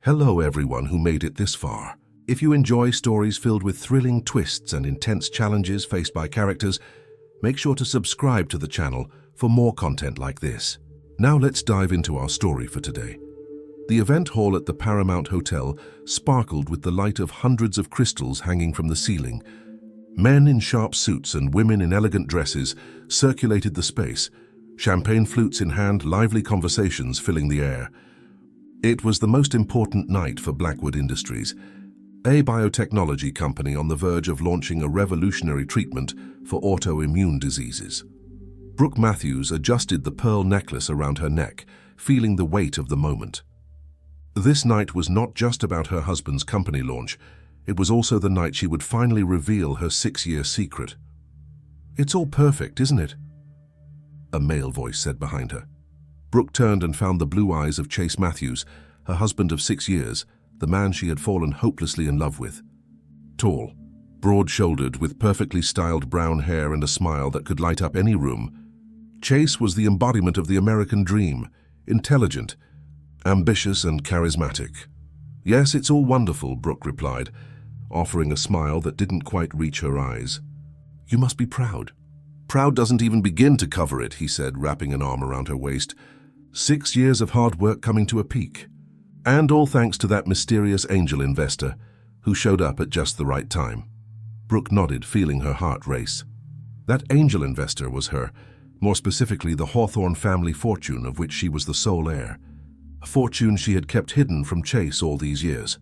Hello everyone who made it this far. If you enjoy stories filled with thrilling twists and intense challenges faced by characters, make sure to subscribe to the channel for more content like this. Now let's dive into our story for today. The event hall at the Paramount Hotel sparkled with the light of hundreds of crystals hanging from the ceiling. Men in sharp suits and women in elegant dresses circulated the space, champagne flutes in hand, lively conversations filling the air. It was the most important night for Blackwood Industries, a biotechnology company on the verge of launching a revolutionary treatment for autoimmune diseases. Brooke Matthews adjusted the pearl necklace around her neck, feeling the weight of the moment. This night was not just about her husband's company launch, it was also the night she would finally reveal her 6-year secret. "It's all perfect, isn't it?" a male voice said behind her. Brooke turned and found the blue eyes of Chase Matthews, her husband of 6 years, the man she had fallen hopelessly in love with. Tall, broad-shouldered, with perfectly styled brown hair and a smile that could light up any room, Chase was the embodiment of the American dream, intelligent, ambitious and charismatic. "Yes, it's all wonderful," Brooke replied, offering a smile that didn't quite reach her eyes. "You must be proud." "Proud doesn't even begin to cover it," he said, wrapping an arm around her waist. 6 years of hard work coming to a peak. And all thanks to that mysterious angel investor who showed up at just the right time. Brooke nodded, feeling her heart race. That angel investor was her, more specifically the Hawthorne family fortune of which she was the sole heir. A fortune she had kept hidden from Chase all these years.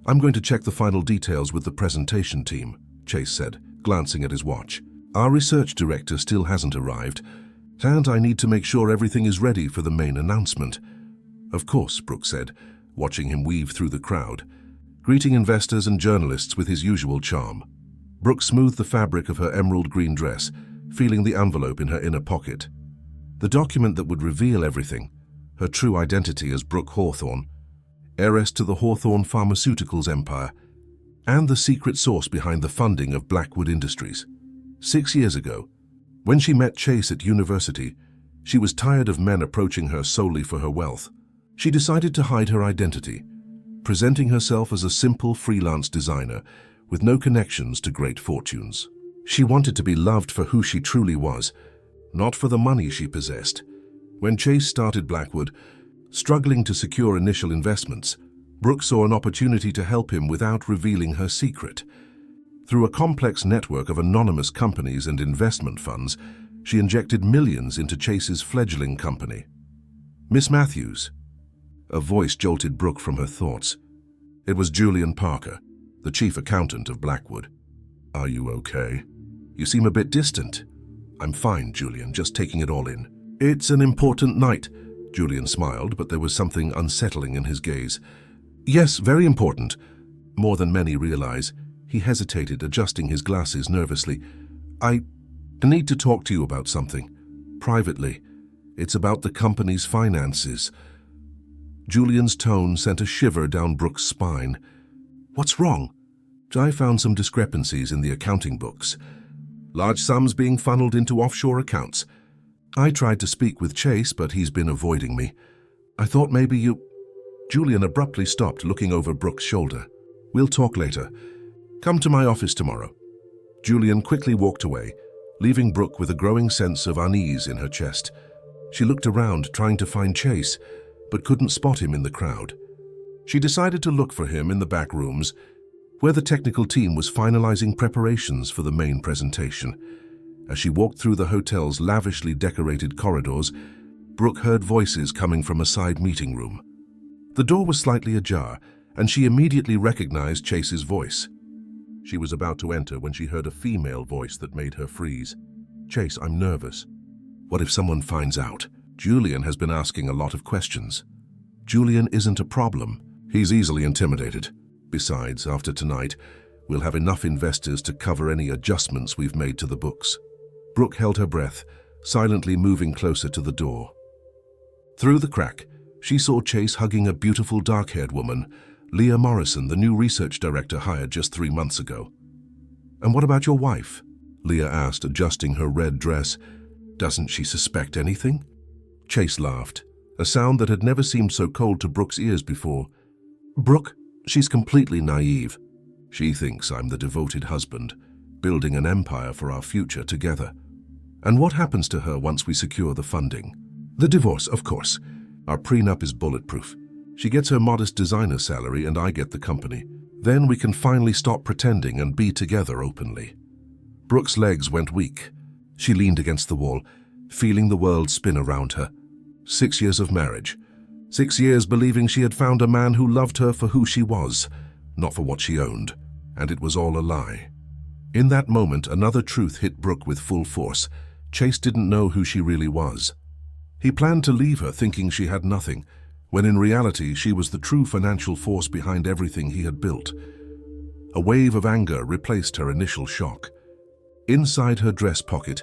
"I'm going to check the final details with the presentation team," Chase said, glancing at his watch. "Our research director still hasn't arrived, and I need to make sure everything is ready for the main announcement." "Of course," Brooke said, watching him weave through the crowd, greeting investors and journalists with his usual charm. Brooke smoothed the fabric of her emerald green dress, feeling the envelope in her inner pocket. The document that would reveal everything, her true identity as Brooke Hawthorne, heiress to the Hawthorne Pharmaceuticals empire, and the secret source behind the funding of Blackwood Industries. 6 years ago, when she met Chase at university, she was tired of men approaching her solely for her wealth. She decided to hide her identity, presenting herself as a simple freelance designer with no connections to great fortunes. She wanted to be loved for who she truly was, not for the money she possessed. When Chase started Blackwood, struggling to secure initial investments, Brooke saw an opportunity to help him without revealing her secret. Through a complex network of anonymous companies and investment funds, she injected millions into Chase's fledgling company. "Miss Matthews." A voice jolted Brooke from her thoughts. It was Julian Parker, the chief accountant of Blackwood. "Are you okay? You seem a bit distant." "I'm fine, Julian, just taking it all in." "It's an important night." Julian smiled, but there was something unsettling in his gaze. "Yes, very important." More than many realize, he hesitated, adjusting his glasses nervously. I need to talk to you about something. Privately. It's about the company's finances." Julian's tone sent a shiver down Brooke's spine. "What's wrong?" "I found some discrepancies in the accounting books. Large sums being funneled into offshore accounts. I tried to speak with Chase, but he's been avoiding me. I thought maybe you—" Julian abruptly stopped, looking over Brooke's shoulder. "We'll talk later. Come to my office tomorrow." Julian quickly walked away, leaving Brooke with a growing sense of unease in her chest. She looked around, trying to find Chase, but couldn't spot him in the crowd. She decided to look for him in the back rooms, where the technical team was finalizing preparations for the main presentation. As she walked through the hotel's lavishly decorated corridors, Brooke heard voices coming from a side meeting room. The door was slightly ajar, and she immediately recognized Chase's voice. She was about to enter when she heard a female voice that made her freeze. "Chase, I'm nervous. What if someone finds out? Julian has been asking a lot of questions." "Julian isn't a problem. He's easily intimidated. Besides, after tonight, we'll have enough investors to cover any adjustments we've made to the books." Brooke held her breath, silently moving closer to the door. Through the crack, she saw Chase hugging a beautiful dark-haired woman, Leah Morrison, the new research director hired just 3 months ago. "And what about your wife?" Leah asked, adjusting her red dress. "Doesn't she suspect anything?" Chase laughed, a sound that had never seemed so cold to Brooke's ears before. Brooke, she's completely naive. She thinks I'm the devoted husband, building an empire for our future together. And what happens to her once we secure the funding? The divorce, of course. Our prenup is bulletproof. She gets her modest designer salary and I get the company. Then we can finally stop pretending and be together openly. Brooke's legs went weak. She leaned against the wall, feeling the world spin around her. 6 years of marriage. 6 years believing she had found a man who loved her for who she was, not for what she owned. And it was all a lie. In that moment, another truth hit Brooke with full force. Chase didn't know who she really was. He planned to leave her thinking she had nothing, when in reality she was the true financial force behind everything he had built. A wave of anger replaced her initial shock. Inside her dress pocket,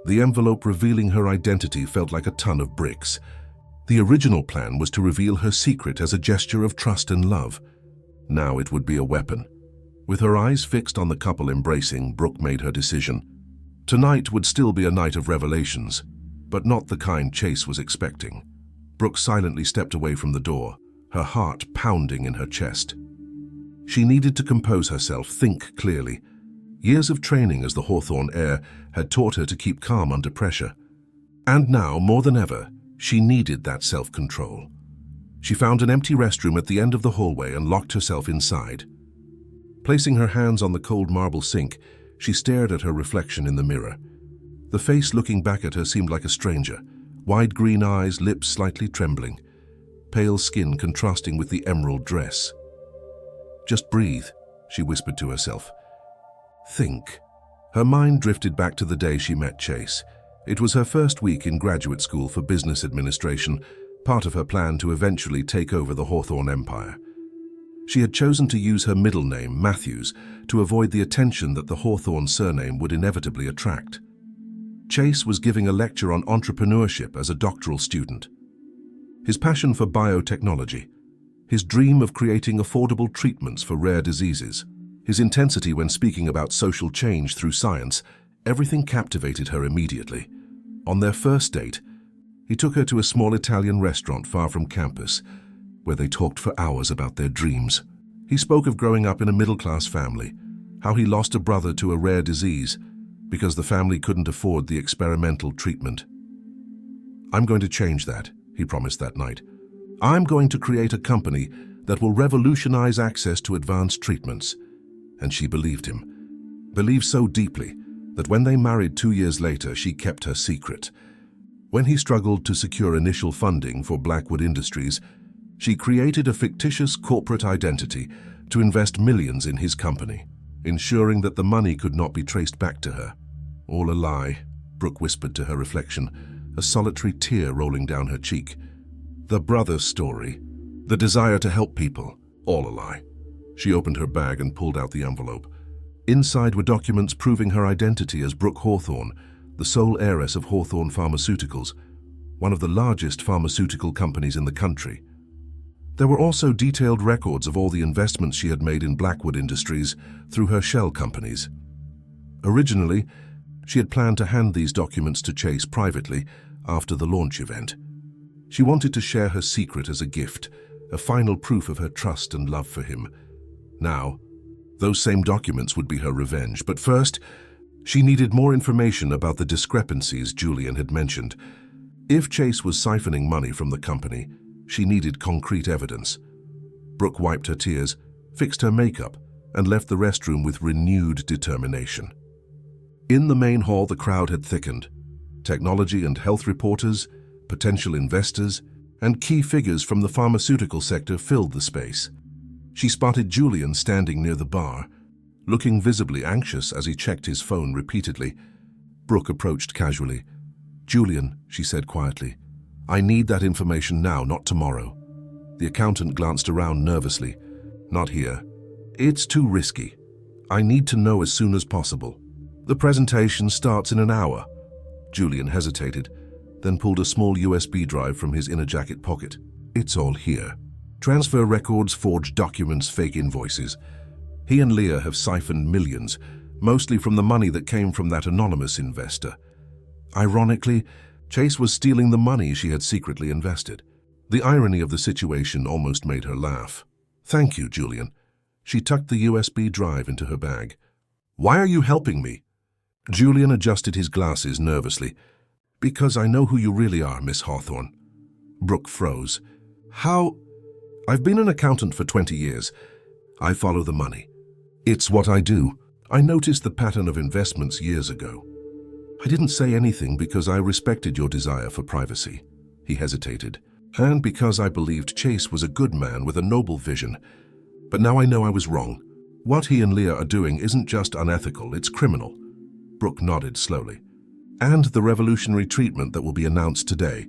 the envelope revealing her identity felt like a ton of bricks. The original plan was to reveal her secret as a gesture of trust and love. Now it would be a weapon. With her eyes fixed on the couple embracing, Brooke made her decision. Tonight would still be a night of revelations, but not the kind Chase was expecting. Brooke silently stepped away from the door, her heart pounding in her chest. She needed to compose herself, think clearly. Years of training as the Hawthorne heir had taught her to keep calm under pressure. And now, more than ever, she needed that self-control. She found an empty restroom at the end of the hallway and locked herself inside. Placing her hands on the cold marble sink, she stared at her reflection in the mirror. The face looking back at her seemed like a stranger, wide green eyes, lips slightly trembling, pale skin contrasting with the emerald dress. "Just breathe," she whispered to herself. "Think." Her mind drifted back to the day she met Chase. It was her first week in graduate school for business administration, part of her plan to eventually take over the Hawthorne empire. She had chosen to use her middle name, Matthews, to avoid the attention that the Hawthorne surname would inevitably attract. Chase was giving a lecture on entrepreneurship as a doctoral student. His passion for biotechnology, his dream of creating affordable treatments for rare diseases, his intensity when speaking about social change through science, everything captivated her immediately. On their first date, he took her to a small Italian restaurant far from campus, where they talked for hours about their dreams. He spoke of growing up in a middle-class family, how he lost a brother to a rare disease because the family couldn't afford the experimental treatment. "I'm going to change that," he promised that night. "I'm going to create a company that will revolutionize access to advanced treatments." And she believed him. Believed so deeply that when they married 2 years later, she kept her secret. When he struggled to secure initial funding for Blackwood Industries, she created a fictitious corporate identity to invest millions in his company, ensuring that the money could not be traced back to her. All a lie, Brooke whispered to her reflection, a solitary tear rolling down her cheek. The brother's story, the desire to help people, all a lie. She opened her bag and pulled out the envelope. Inside were documents proving her identity as Brooke Hawthorne, the sole heiress of Hawthorne Pharmaceuticals, one of the largest pharmaceutical companies in the country. There were also detailed records of all the investments she had made in Blackwood Industries through her shell companies. Originally, she had planned to hand these documents to Chase privately after the launch event. She wanted to share her secret as a gift, a final proof of her trust and love for him. Now, those same documents would be her revenge, but first, she needed more information about the discrepancies Julian had mentioned. If Chase was siphoning money from the company, she needed concrete evidence. Brooke wiped her tears, fixed her makeup, and left the restroom with renewed determination. In the main hall, the crowd had thickened. Technology and health reporters, potential investors, and key figures from the pharmaceutical sector filled the space. She spotted Julian standing near the bar, looking visibly anxious as he checked his phone repeatedly. Brooke approached casually. "Julian," she said quietly, "I need that information now, not tomorrow." The accountant glanced around nervously. "Not here. It's too risky. I need to know as soon as possible. The presentation starts in an hour." Julian hesitated, then pulled a small USB drive from his inner jacket pocket. "It's all here. Transfer records, forged documents, fake invoices. He and Leah have siphoned millions, mostly from the money that came from that anonymous investor. Ironically, Chase was stealing the money she had secretly invested. The irony of the situation almost made her laugh. Thank you, Julian. She tucked the USB drive into her bag. Why are you helping me? Julian adjusted his glasses nervously. Because I know who you really are, Miss Hawthorne. Brooke froze. How? I've been an accountant for 20 years. I follow the money. It's what I do. I noticed the pattern of investments years ago. I didn't say anything because I respected your desire for privacy. He hesitated. And because I believed Chase was a good man with a noble vision. But now I know I was wrong. What he and Leah are doing isn't just unethical, it's criminal. Brooke nodded slowly. And the revolutionary treatment that will be announced today.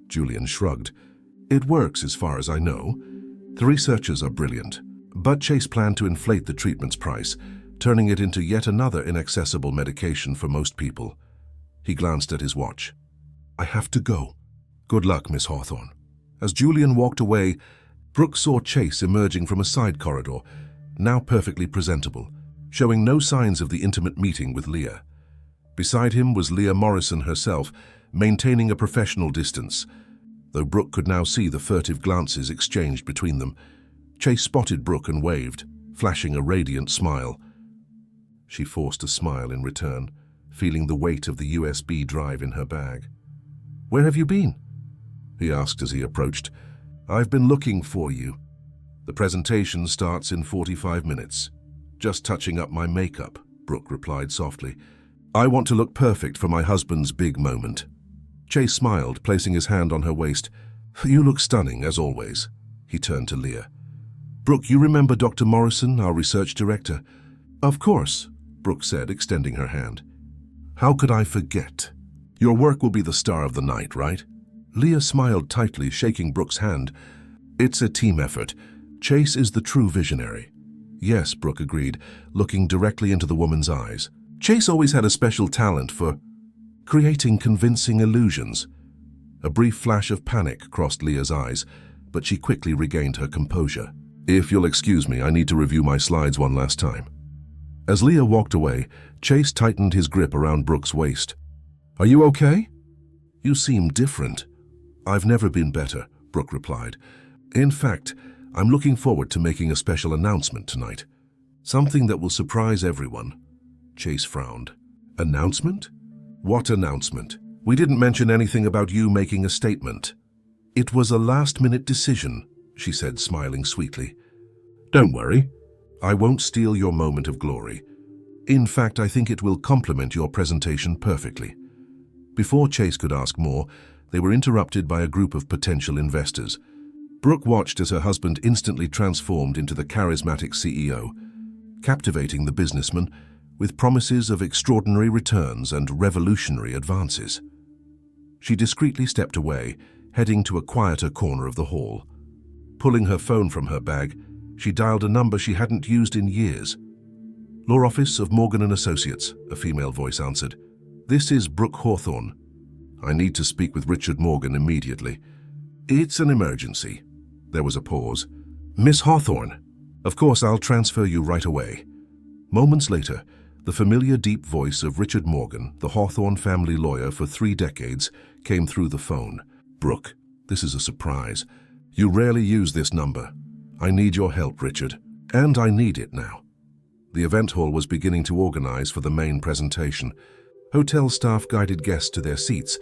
Julian shrugged. It works as far as I know. The researchers are brilliant, but Chase planned to inflate the treatment's price, turning it into yet another inaccessible medication for most people. He glanced at his watch. I have to go. Good luck, Miss Hawthorne. As Julian walked away, Brooke saw Chase emerging from a side corridor, now perfectly presentable, showing no signs of the intimate meeting with Leah. Beside him was Leah Morrison herself, maintaining a professional distance. Though Brooke could now see the furtive glances exchanged between them, Chase spotted Brooke and waved, flashing a radiant smile. She forced a smile in return, feeling the weight of the USB drive in her bag. Where have you been? He asked as he approached. I've been looking for you. The presentation starts in 45 minutes. Just touching up my makeup, Brooke replied softly. I want to look perfect for my husband's big moment. Chase smiled, placing his hand on her waist. You look stunning, as always. He turned to Leah. Brooke, you remember Dr. Morrison, our research director? Of course, Brooke said, extending her hand. How could I forget? Your work will be the star of the night, right? Leah smiled tightly, shaking Brooke's hand. It's a team effort. Chase is the true visionary. Yes, Brooke agreed, looking directly into the woman's eyes. Chase always had a special talent for creating convincing illusions. A brief flash of panic crossed Leah's eyes, but she quickly regained her composure. If you'll excuse me, I need to review my slides one last time. As Leah walked away, Chase tightened his grip around Brooke's waist. Are you okay? You seem different. I've never been better, Brooke replied. In fact, I'm looking forward to making a special announcement tonight. Something that will surprise everyone. Chase frowned. Announcement? What announcement? We didn't mention anything about you making a statement. It was a last-minute decision, she said, smiling sweetly. Don't worry. I won't steal your moment of glory. In fact, I think it will complement your presentation perfectly. Before Chase could ask more, they were interrupted by a group of potential investors. Brooke watched as her husband instantly transformed into the charismatic CEO, captivating the businessman with promises of extraordinary returns and revolutionary advances. She discreetly stepped away, heading to a quieter corner of the hall. Pulling her phone from her bag, she dialed a number she hadn't used in years. Law Office of Morgan & Associates, a female voice answered. This is Brooke Hawthorne. I need to speak with Richard Morgan immediately. It's an emergency. There was a pause. Miss Hawthorne. Of course, I'll transfer you right away. Moments later, the familiar deep voice of Richard Morgan, the Hawthorne family lawyer for 3 decades, came through the phone. Brooke, this is a surprise. You rarely use this number. I need your help, Richard. And I need it now. The event hall was beginning to organize for the main presentation. Hotel staff guided guests to their seats,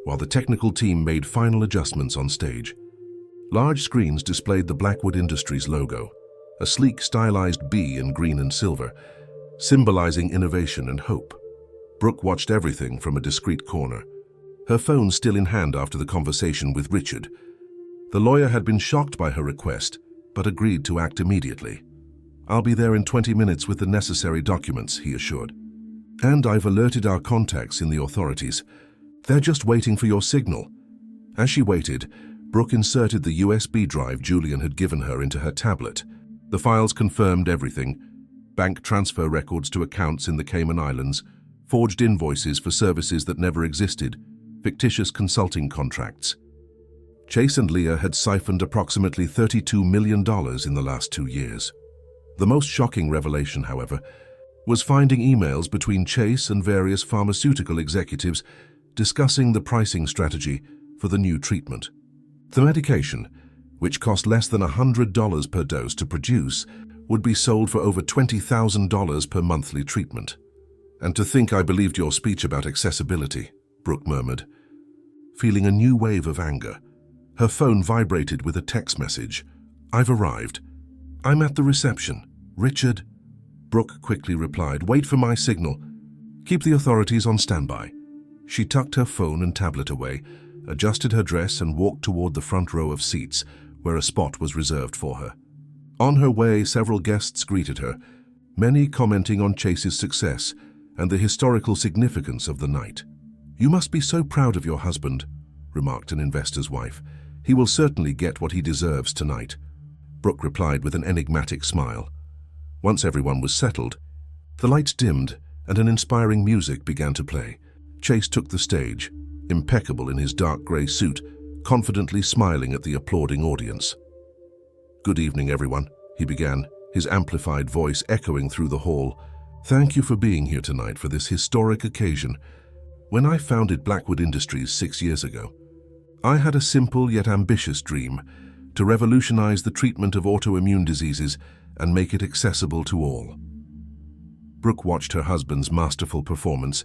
while the technical team made final adjustments on stage. Large screens displayed the Blackwood Industries logo, a sleek stylized B in green and silver, symbolizing innovation and hope. Brooke watched everything from a discreet corner, her phone still in hand after the conversation with Richard. The lawyer had been shocked by her request, but agreed to act immediately. I'll be there in 20 minutes with the necessary documents, he assured. And I've alerted our contacts in the authorities. They're just waiting for your signal. As she waited, Brooke inserted the USB drive Julian had given her into her tablet. The files confirmed everything: bank transfer records to accounts in the Cayman Islands, forged invoices for services that never existed, fictitious consulting contracts. Chase and Leah had siphoned approximately $32 million in the last 2 years. The most shocking revelation, however, was finding emails between Chase and various pharmaceutical executives discussing the pricing strategy for the new treatment. The medication, which cost less than $100 per dose to produce, would be sold for over $20,000 per monthly treatment. And to think I believed your speech about accessibility, Brooke murmured, feeling a new wave of anger. Her phone vibrated with a text message. I've arrived. I'm at the reception. Richard. Brooke quickly replied, wait for my signal. Keep the authorities on standby. She tucked her phone and tablet away, adjusted her dress and walked toward the front row of seats, where a spot was reserved for her. On her way, several guests greeted her, many commenting on Chase's success and the historical significance of the night. You must be so proud of your husband, remarked an investor's wife. He will certainly get what he deserves tonight. Brooke replied with an enigmatic smile. Once everyone was settled, the lights dimmed and an inspiring music began to play. Chase took the stage, impeccable in his dark grey suit, confidently smiling at the applauding audience. Good evening, everyone, he began, his amplified voice echoing through the hall. Thank you for being here tonight for this historic occasion. When I founded Blackwood Industries 6 years ago, I had a simple yet ambitious dream to revolutionize the treatment of autoimmune diseases and make it accessible to all. Brooke watched her husband's masterful performance,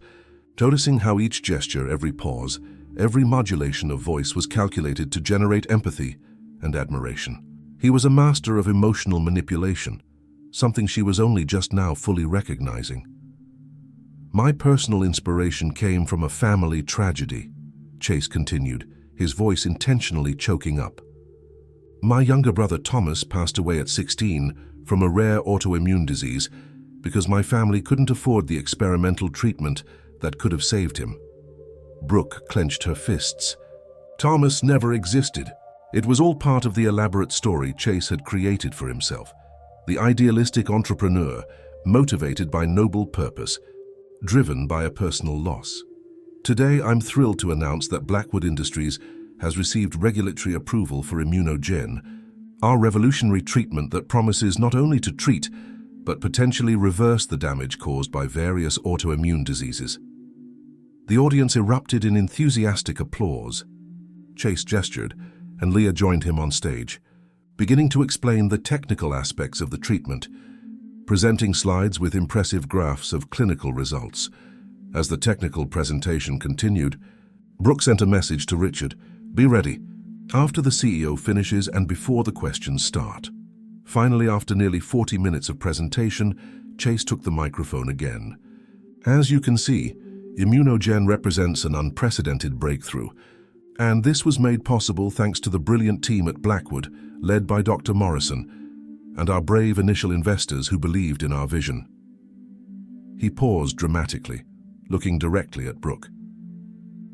noticing how each gesture, every pause, every modulation of voice was calculated to generate empathy and admiration. He was a master of emotional manipulation, something she was only just now fully recognizing. My personal inspiration came from a family tragedy, Chase continued, his voice intentionally choking up. My younger brother Thomas passed away at 16 from a rare autoimmune disease because my family couldn't afford the experimental treatment that could have saved him. Brooke clenched her fists. Thomas never existed. It was all part of the elaborate story Chase had created for himself. The idealistic entrepreneur, motivated by noble purpose, driven by a personal loss. Today, I'm thrilled to announce that Blackwood Industries has received regulatory approval for Immunogen, our revolutionary treatment that promises not only to treat, but potentially reverse the damage caused by various autoimmune diseases. The audience erupted in enthusiastic applause. Chase gestured, and Leah joined him on stage, beginning to explain the technical aspects of the treatment, presenting slides with impressive graphs of clinical results. As the technical presentation continued, Brooke sent a message to Richard, be ready, after the CEO finishes and before the questions start. Finally, after nearly 40 minutes of presentation, Chase took the microphone again. As you can see, Immunogen represents an unprecedented breakthrough, and this was made possible thanks to the brilliant team at Blackwood, led by Dr. Morrison, and our brave initial investors who believed in our vision. He paused dramatically, looking directly at Brooke.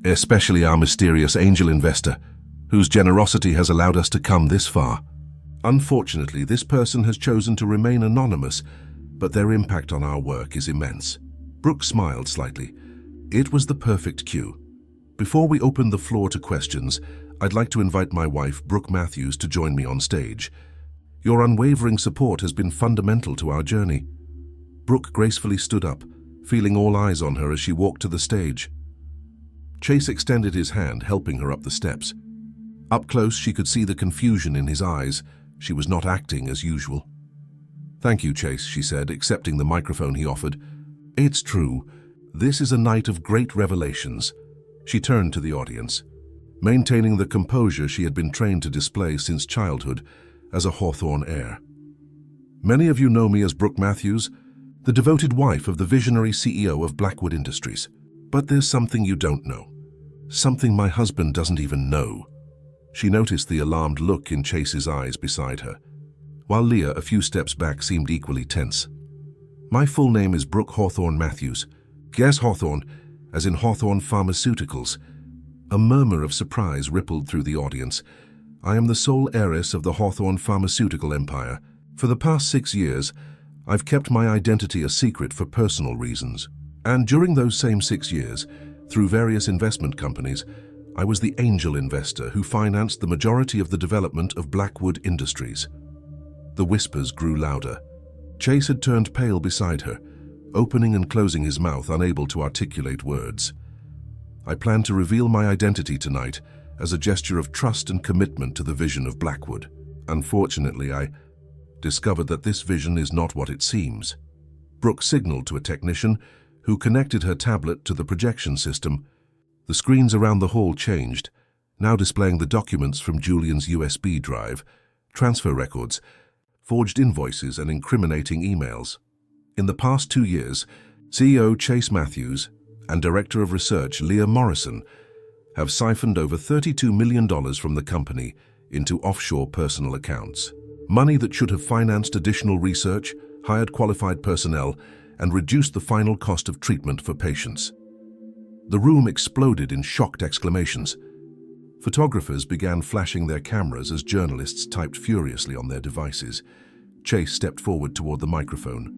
Especially our mysterious angel investor, whose generosity has allowed us to come this far. Unfortunately, this person has chosen to remain anonymous, but their impact on our work is immense. Brooke smiled slightly. It was the perfect cue. Before we open the floor to questions, I'd like to invite my wife, Brooke Matthews, to join me on stage. Your unwavering support has been fundamental to our journey. Brooke gracefully stood up, feeling all eyes on her as she walked to the stage. Chase extended his hand, helping her up the steps. Up close, she could see the confusion in his eyes. She was not acting as usual. Thank you, Chase, she said, accepting the microphone he offered. It's true. This is a night of great revelations. She turned to the audience, maintaining the composure she had been trained to display since childhood as a Hawthorne heir. Many of you know me as Brooke Matthews, the devoted wife of the visionary CEO of Blackwood Industries. But there's something you don't know. Something my husband doesn't even know. She noticed the alarmed look in Chase's eyes beside her, while Leah, a few steps back, seemed equally tense. My full name is Brooke Hawthorne Matthews. Guess Hawthorne, as in Hawthorne Pharmaceuticals. A murmur of surprise rippled through the audience. I am the sole heiress of the Hawthorne pharmaceutical empire. For the past 6 years, I've kept my identity a secret for personal reasons. And during those same 6 years, through various investment companies, I was the angel investor who financed the majority of the development of Blackwood Industries. The whispers grew louder. Chase had turned pale beside her, opening and closing his mouth, unable to articulate words. I plan to reveal my identity tonight, as a gesture of trust and commitment to the vision of Blackwood. Unfortunately, I discovered that this vision is not what it seems. Brooke signaled to a technician who connected her tablet to the projection system. The screens around the hall changed, now displaying the documents from Julian's USB drive, transfer records, forged invoices, and incriminating emails. In the past 2 years, CEO Chase Matthews and Director of Research Leah Morrison have siphoned over $32 million from the company into offshore personal accounts. Money that should have financed additional research, hired qualified personnel, and reduced the final cost of treatment for patients. The room exploded in shocked exclamations. Photographers began flashing their cameras as journalists typed furiously on their devices. Chase stepped forward toward the microphone.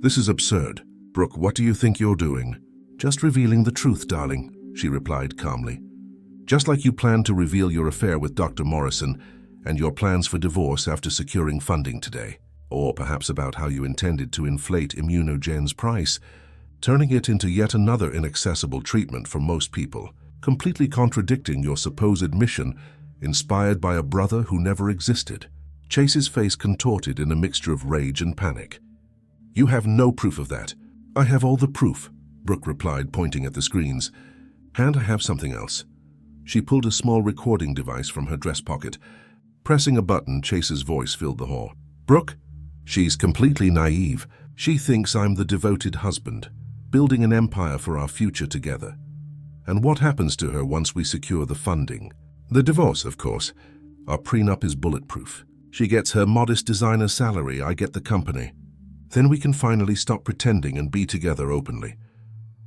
"This is absurd. Brooke, what do you think you're doing?" "Just revealing the truth, darling," she replied calmly. "Just like you planned to reveal your affair with Dr. Morrison and your plans for divorce after securing funding today. Or perhaps about how you intended to inflate Immunogen's price, turning it into yet another inaccessible treatment for most people, completely contradicting your supposed mission inspired by a brother who never existed." Chase's face contorted in a mixture of rage and panic. "You have no proof of that." "I have all the proof," Brooke replied, pointing at the screens. "And I have something else." She pulled a small recording device from her dress pocket. Pressing a button, Chase's voice filled the hall. "Brooke? She's completely naive. She thinks I'm the devoted husband, building an empire for our future together. And what happens to her once we secure the funding? The divorce, of course. Our prenup is bulletproof. She gets her modest designer salary, I get the company. Then we can finally stop pretending and be together openly."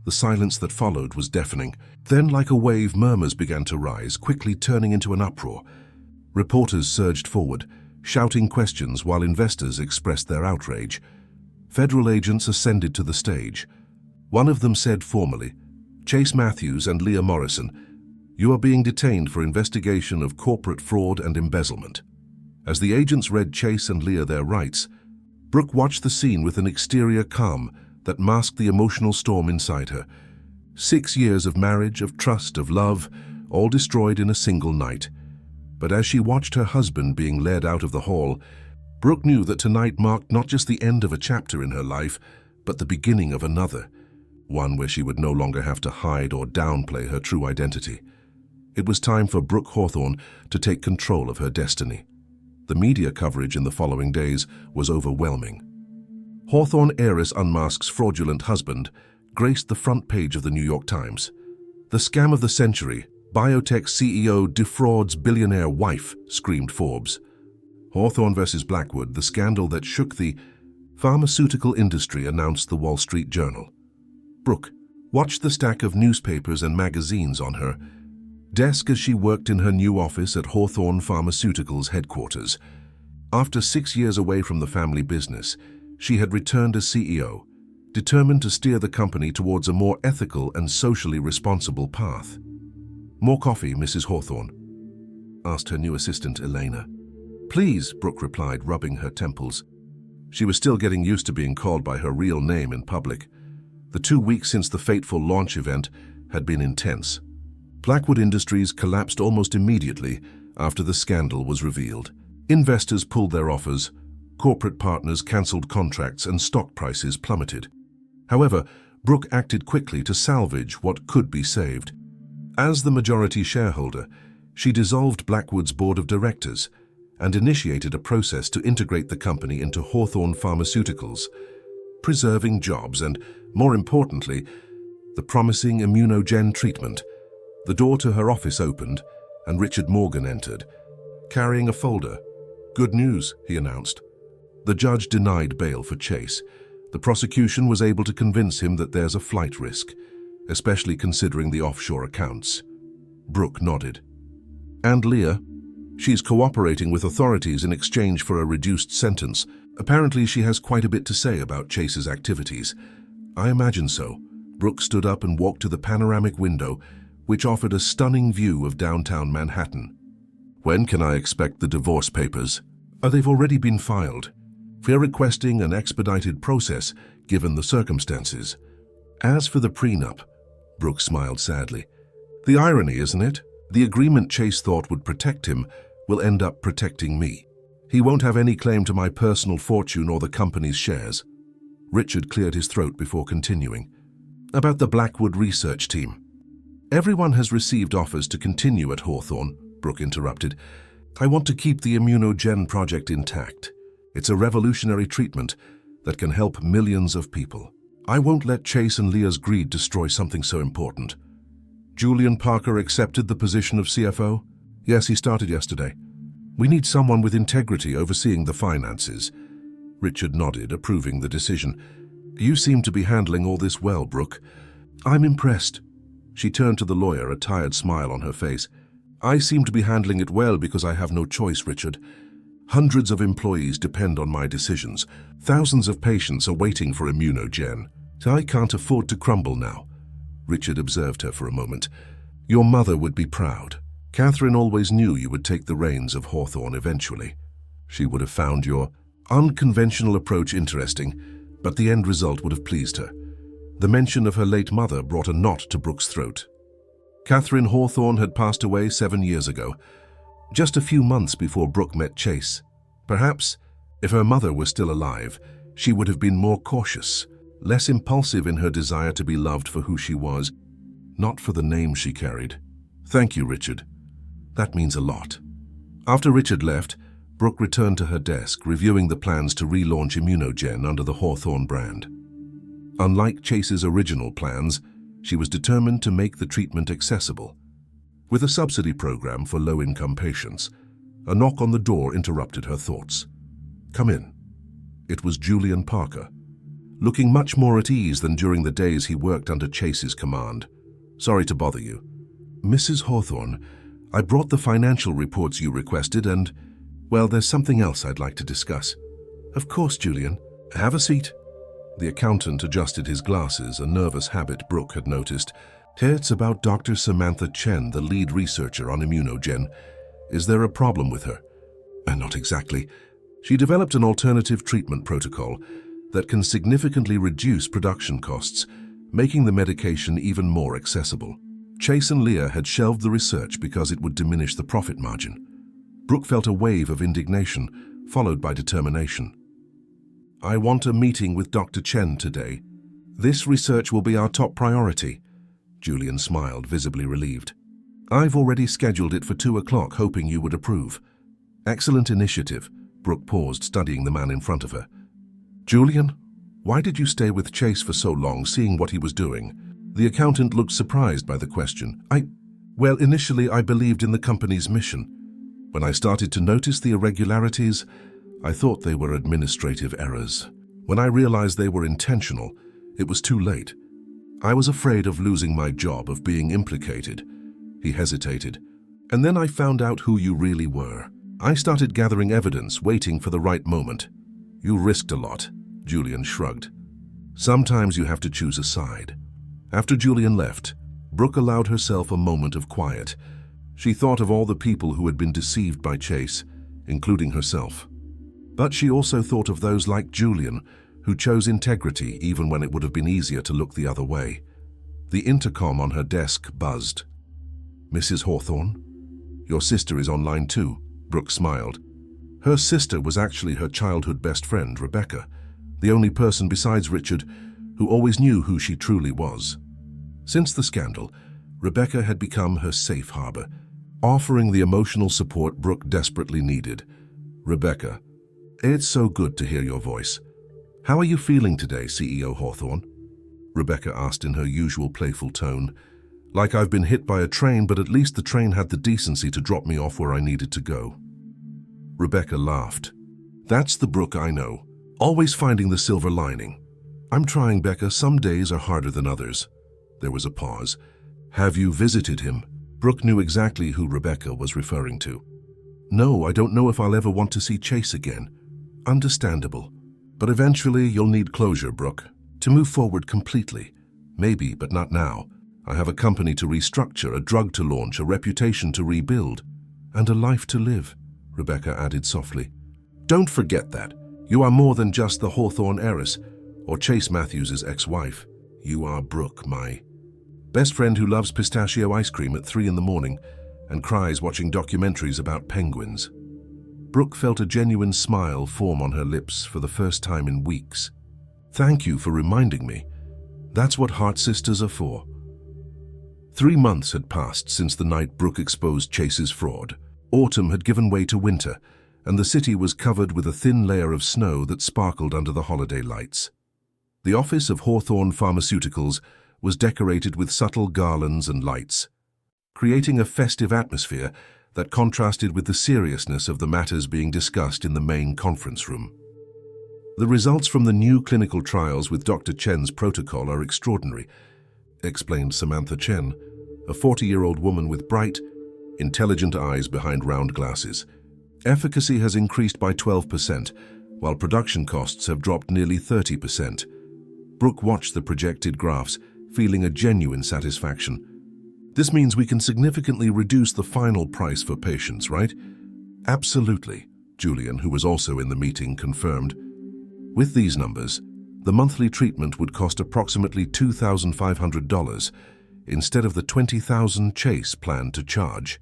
The silence that followed was deafening. Then, like a wave, murmurs began to rise, quickly turning into an uproar. Reporters surged forward, shouting questions while investors expressed their outrage. Federal agents ascended to the stage. One of them said formally, "Chase Matthews and Leah Morrison, you are being detained for investigation of corporate fraud and embezzlement." As the agents read Chase and Leah their rights, Brooke watched the scene with an exterior calm that masked the emotional storm inside her. 6 years of marriage, of trust, of love, all destroyed in a single night. But as she watched her husband being led out of the hall, Brooke knew that tonight marked not just the end of a chapter in her life, but the beginning of another, one where she would no longer have to hide or downplay her true identity. It was time for Brooke Hawthorne to take control of her destiny. The media coverage in the following days was overwhelming. Hawthorne heiress unmasks fraudulent husband graced the front page of the New York Times. "The scam of the century. Biotech CEO defrauds billionaire wife," screamed Forbes. Hawthorne versus Blackwood, the scandal that shook the pharmaceutical industry, announced the Wall Street Journal. Brooke watched the stack of newspapers and magazines on her desk as she worked in her new office at Hawthorne Pharmaceuticals headquarters. After 6 years away from the family business, she had returned as CEO, determined to steer the company towards a more ethical and socially responsible path. "More coffee, Mrs. Hawthorne?" asked her new assistant, Elena. "Please," Brooke replied, rubbing her temples. She was still getting used to being called by her real name in public. The 2 weeks since the fateful launch event had been intense. Blackwood Industries collapsed almost immediately after the scandal was revealed. Investors pulled their offers, corporate partners cancelled contracts, and stock prices plummeted. However, Brooke acted quickly to salvage what could be saved. As the majority shareholder, she dissolved Blackwood's board of directors and initiated a process to integrate the company into Hawthorne Pharmaceuticals, preserving jobs and, more importantly, the promising Immunogen treatment. The door to her office opened, and Richard Morgan entered, carrying a folder. "Good news," he announced. The judge denied bail for Chase. The prosecution was able to convince him that there's a flight risk, especially considering the offshore accounts. Brooke nodded. "And Leah? She's cooperating with authorities in exchange for a reduced sentence. Apparently she has quite a bit to say about Chase's activities." "I imagine so." Brooke stood up and walked to the panoramic window, which offered a stunning view of downtown Manhattan. "When can I expect the divorce papers?" "They've already been filed. We're requesting an expedited process, given the circumstances." "As for the prenup," Brooke smiled sadly. "The irony, isn't it? The agreement Chase thought would protect him will end up protecting me. He won't have any claim to my personal fortune or the company's shares. Richard cleared his throat before continuing. About the Blackwood research team. Everyone has received offers to continue at Hawthorne, Brooke interrupted. I want to keep the immunogen project intact. It's a revolutionary treatment that can help millions of people. I won't let Chase and Leah's greed destroy something so important. Julian Parker accepted the position of CFO? Yes, he started yesterday. We need someone with integrity overseeing the finances. Richard nodded, approving the decision. You seem to be handling all this well, Brooke. I'm impressed. She turned to the lawyer, a tired smile on her face. I seem to be handling it well because I have no choice, Richard. Hundreds of employees depend on my decisions. Thousands of patients are waiting for immunogen. I can't afford to crumble now. Richard observed her for a moment. Your mother would be proud. Catherine always knew you would take the reins of Hawthorne eventually. She would have found your unconventional approach interesting, but the end result would have pleased her. The mention of her late mother brought a knot to Brooke's throat. Catherine Hawthorne had passed away 7 years ago, just a few months before Brooke met Chase. Perhaps, if her mother were still alive, she would have been more cautious, less impulsive in her desire to be loved for who she was, not for the name she carried. Thank you, Richard. That means a lot. After Richard left, Brooke returned to her desk, reviewing the plans to relaunch immunogen under the Hawthorne brand. Unlike Chase's original plans, she was determined to make the treatment accessible. With a subsidy program for low-income patients, a knock on the door interrupted her thoughts. Come in. It was Julian Parker, looking much more at ease than during the days he worked under Chase's command. Sorry to bother you. Mrs. Hawthorne, I brought the financial reports you requested and, well, there's something else I'd like to discuss. Of course, Julian. Have a seat. The accountant adjusted his glasses, a nervous habit Brooke had noticed. It's about Dr. Samantha Chen, the lead researcher on immunogen. Is there a problem with her? Not exactly. She developed an alternative treatment protocol that can significantly reduce production costs, making the medication even more accessible. Chase and Leah had shelved the research because it would diminish the profit margin. Brooke felt a wave of indignation, followed by determination. I want a meeting with Dr. Chen today. This research will be our top priority. Julian smiled, visibly relieved. I've already scheduled it for 2 o'clock, hoping you would approve. Excellent initiative. Brooke paused, studying the man in front of her. Julian, why did you stay with Chase for so long, seeing what he was doing? The accountant looked surprised by the question. Well, initially I believed in the company's mission. When I started to notice the irregularities, I thought they were administrative errors. When I realized they were intentional, it was too late. I was afraid of losing my job, of being implicated. He hesitated. And then I found out who you really were. I started gathering evidence, waiting for the right moment. You risked a lot, Julian shrugged. Sometimes you have to choose a side. After Julian left, Brooke allowed herself a moment of quiet. She thought of all the people who had been deceived by Chase, including herself. But she also thought of those like Julian, who chose integrity even when it would have been easier to look the other way. The intercom on her desk buzzed. Mrs. Hawthorne? Your sister is online too, Brooke smiled. Her sister was actually her childhood best friend, Rebecca, the only person besides Richard who always knew who she truly was. Since the scandal, Rebecca had become her safe harbor, offering the emotional support Brooke desperately needed. Rebecca, it's so good to hear your voice. How are you feeling today, CEO Hawthorne? Rebecca asked in her usual playful tone. Like I've been hit by a train, but at least the train had the decency to drop me off where I needed to go. Rebecca laughed. That's the Brooke I know, always finding the silver lining. I'm trying, Becca. Some days are harder than others. There was a pause. Have you visited him? Brooke knew exactly who Rebecca was referring to. No, I don't know if I'll ever want to see Chase again. Understandable. But eventually you'll need closure, Brooke, to move forward completely. Maybe, but not now. I have a company to restructure, a drug to launch, a reputation to rebuild, and a life to live, Rebecca added softly. Don't forget that. You are more than just the Hawthorne heiress, or Chase Matthews' ex-wife. You are Brooke, my best friend who loves pistachio ice cream at 3 in the morning and cries watching documentaries about penguins. Brooke felt a genuine smile form on her lips for the first time in weeks. Thank you for reminding me. That's what Heart Sisters are for. 3 months had passed since the night Brooke exposed Chase's fraud. Autumn had given way to winter, and the city was covered with a thin layer of snow that sparkled under the holiday lights. The office of Hawthorne Pharmaceuticals was decorated with subtle garlands and lights, creating a festive atmosphere that contrasted with the seriousness of the matters being discussed in the main conference room. The results from the new clinical trials with Dr. Chen's protocol are extraordinary, explained Samantha Chen, a 40-year-old woman with bright, intelligent eyes behind round glasses. Efficacy has increased by 12%, while production costs have dropped nearly 30%. Brooke watched the projected graphs, feeling a genuine satisfaction. This means we can significantly reduce the final price for patients, right? Absolutely, Julian, who was also in the meeting, confirmed. With these numbers, the monthly treatment would cost approximately $2,500 instead of the $20,000 Chase planned to charge.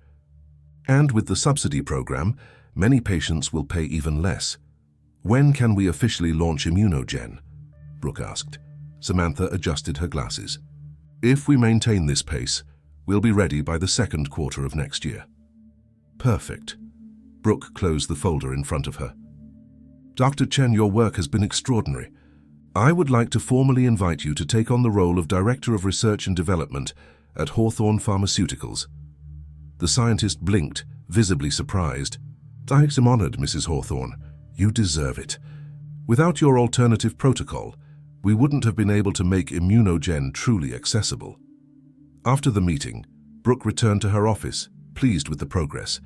And with the subsidy program, many patients will pay even less. When can we officially launch Immunogen? Brooke asked. Samantha adjusted her glasses. If we maintain this pace, we'll be ready by the second quarter of next year. Perfect. Brooke closed the folder in front of her. Dr. Chen, your work has been extraordinary. I would like to formally invite you to take on the role of Director of Research and Development at Hawthorne Pharmaceuticals. The scientist blinked, visibly surprised. I am honored, Mrs. Hawthorne. You deserve it. Without your alternative protocol, we wouldn't have been able to make Immunogen truly accessible. After the meeting, Brooke returned to her office, pleased with the progress.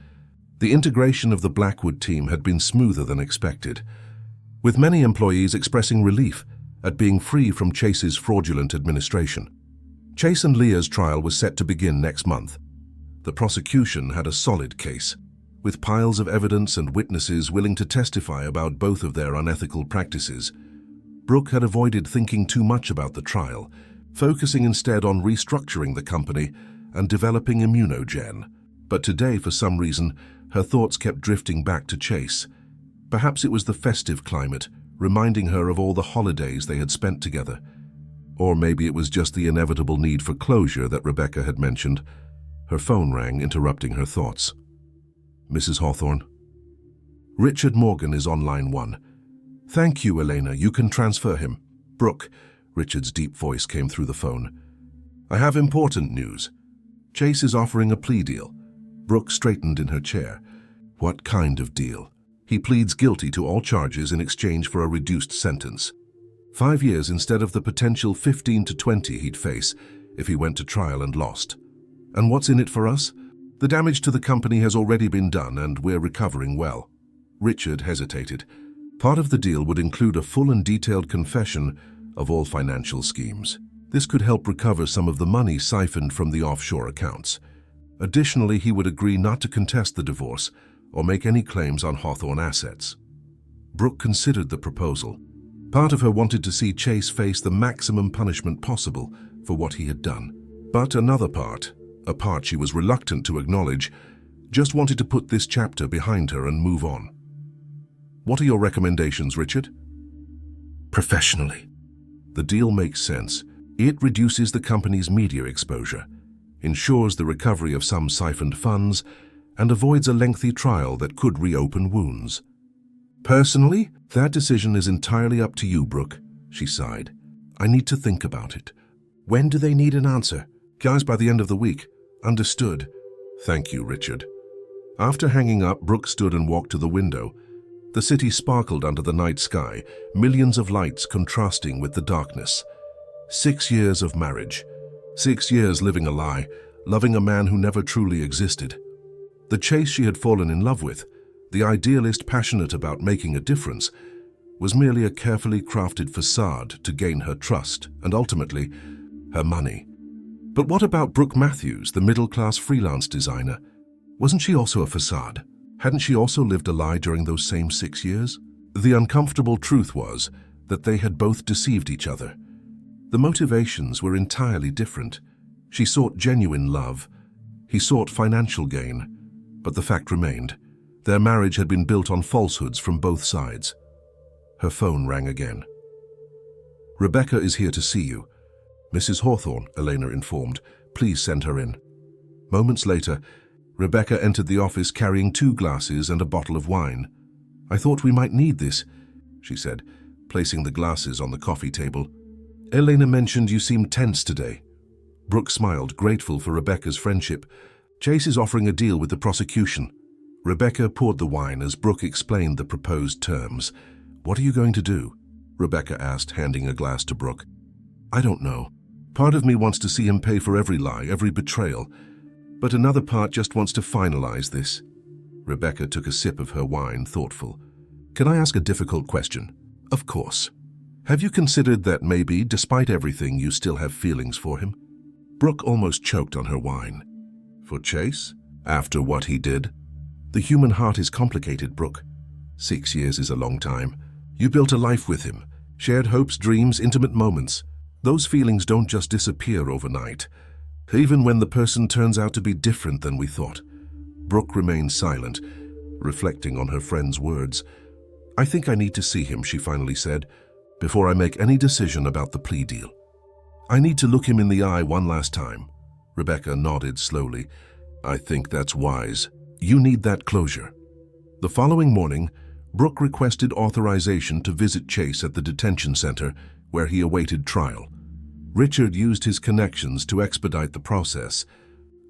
The integration of the Blackwood team had been smoother than expected, with many employees expressing relief at being free from Chase's fraudulent administration. Chase and Leah's trial was set to begin next month. The prosecution had a solid case, with piles of evidence and witnesses willing to testify about both of their unethical practices. Brooke had avoided thinking too much about the trial, focusing instead on restructuring the company and developing Immunogen. But today, for some reason, her thoughts kept drifting back to Chase. Perhaps it was the festive climate, reminding her of all the holidays they had spent together. Or maybe it was just the inevitable need for closure that Rebecca had mentioned. Her phone rang, interrupting her thoughts. Mrs. Hawthorne. Richard Morgan is on line 1. Thank you, Elena. You can transfer him. Brooke, Richard's deep voice came through the phone. I have important news. Chase is offering a plea deal. Brooke straightened in her chair. What kind of deal? He pleads guilty to all charges in exchange for a reduced sentence. 5 years instead of the potential 15 to 20 he'd face if he went to trial and lost. And what's in it for us? The damage to the company has already been done and we're recovering well. Richard hesitated. Part of the deal would include a full and detailed confession of all financial schemes. This could help recover some of the money siphoned from the offshore accounts. Additionally, he would agree not to contest the divorce or make any claims on Hawthorne assets. Brooke considered the proposal. Part of her wanted to see Chase face the maximum punishment possible for what he had done. But another part, a part she was reluctant to acknowledge, just wanted to put this chapter behind her and move on. What are your recommendations, Richard? Professionally. The deal makes sense. It reduces the company's media exposure, ensures the recovery of some siphoned funds, and avoids a lengthy trial that could reopen wounds. Personally, that decision is entirely up to you, Brooke, she sighed. I need to think about it. When do they need an answer? Guys, by the end of the week. Understood. Thank you, Richard. After hanging up, Brooke stood and walked to the window. The city sparkled under the night sky, millions of lights contrasting with the darkness. 6 years of marriage. 6 years living a lie, loving a man who never truly existed. The Chase she had fallen in love with, the idealist passionate about making a difference, was merely a carefully crafted facade to gain her trust and ultimately, her money. But what about Brooke Matthews, the middle-class freelance designer? Wasn't she also a facade? Hadn't she also lived a lie during those same 6 years? The uncomfortable truth was that they had both deceived each other. The motivations were entirely different. She sought genuine love. He sought financial gain, but the fact remained. Their marriage had been built on falsehoods from both sides. Her phone rang again. "Rebecca is here to see you." "Mrs. Hawthorne," Elena informed. "Please send her in." Moments later, Rebecca entered the office carrying 2 glasses and a bottle of wine. "I thought we might need this," she said, placing the glasses on the coffee table. "Elena mentioned you seemed tense today." Brooke smiled, grateful for Rebecca's friendship. "Chase is offering a deal with the prosecution." Rebecca poured the wine as Brooke explained the proposed terms. "What are you going to do?" Rebecca asked, handing a glass to Brooke. "I don't know. Part of me wants to see him pay for every lie, every betrayal, but another part just wants to finalize this." Rebecca took a sip of her wine, thoughtful. "Can I ask a difficult question?" "Of course. Have you considered that maybe, despite everything, you still have feelings for him?" Brooke almost choked on her wine. "For Chase? After what he did?" "The human heart is complicated, Brooke. 6 years is a long time. You built a life with him, shared hopes, dreams, intimate moments. Those feelings don't just disappear overnight, even when the person turns out to be different than we thought." Brooke remained silent, reflecting on her friend's words. "I think I need to see him," she finally said, "before I make any decision about the plea deal. I need to look him in the eye one last time." Rebecca nodded slowly. "I think that's wise. You need that closure." The following morning, Brooke requested authorization to visit Chase at the detention center where he awaited trial. Richard used his connections to expedite the process,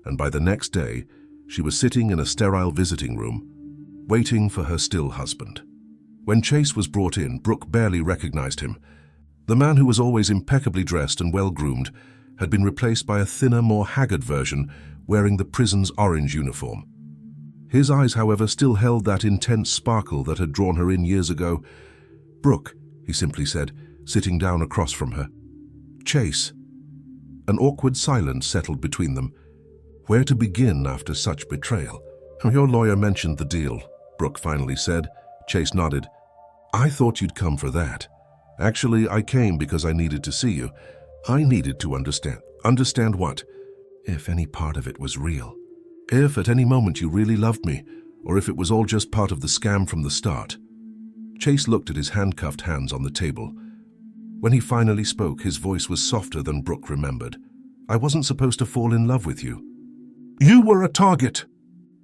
and by the next day, she was sitting in a sterile visiting room, waiting for her still husband. When Chase was brought in, Brooke barely recognized him. The man who was always impeccably dressed and well-groomed had been replaced by a thinner, more haggard version wearing the prison's orange uniform. His eyes, however, still held that intense sparkle that had drawn her in years ago. "Brooke," he simply said, sitting down across from her. "Chase." An awkward silence settled between them. Where to begin after such betrayal? "Your lawyer mentioned the deal," Brooke finally said. Chase nodded. "I thought you'd come for that. Actually, I came because I needed to see you. I needed to understand." "Understand what?" "If any part of it was real. If at any moment you really loved me, or if it was all just part of the scam from the start." Chase looked at his handcuffed hands on the table. When he finally spoke, his voice was softer than Brooke remembered. "I wasn't supposed to fall in love with you. You were a target."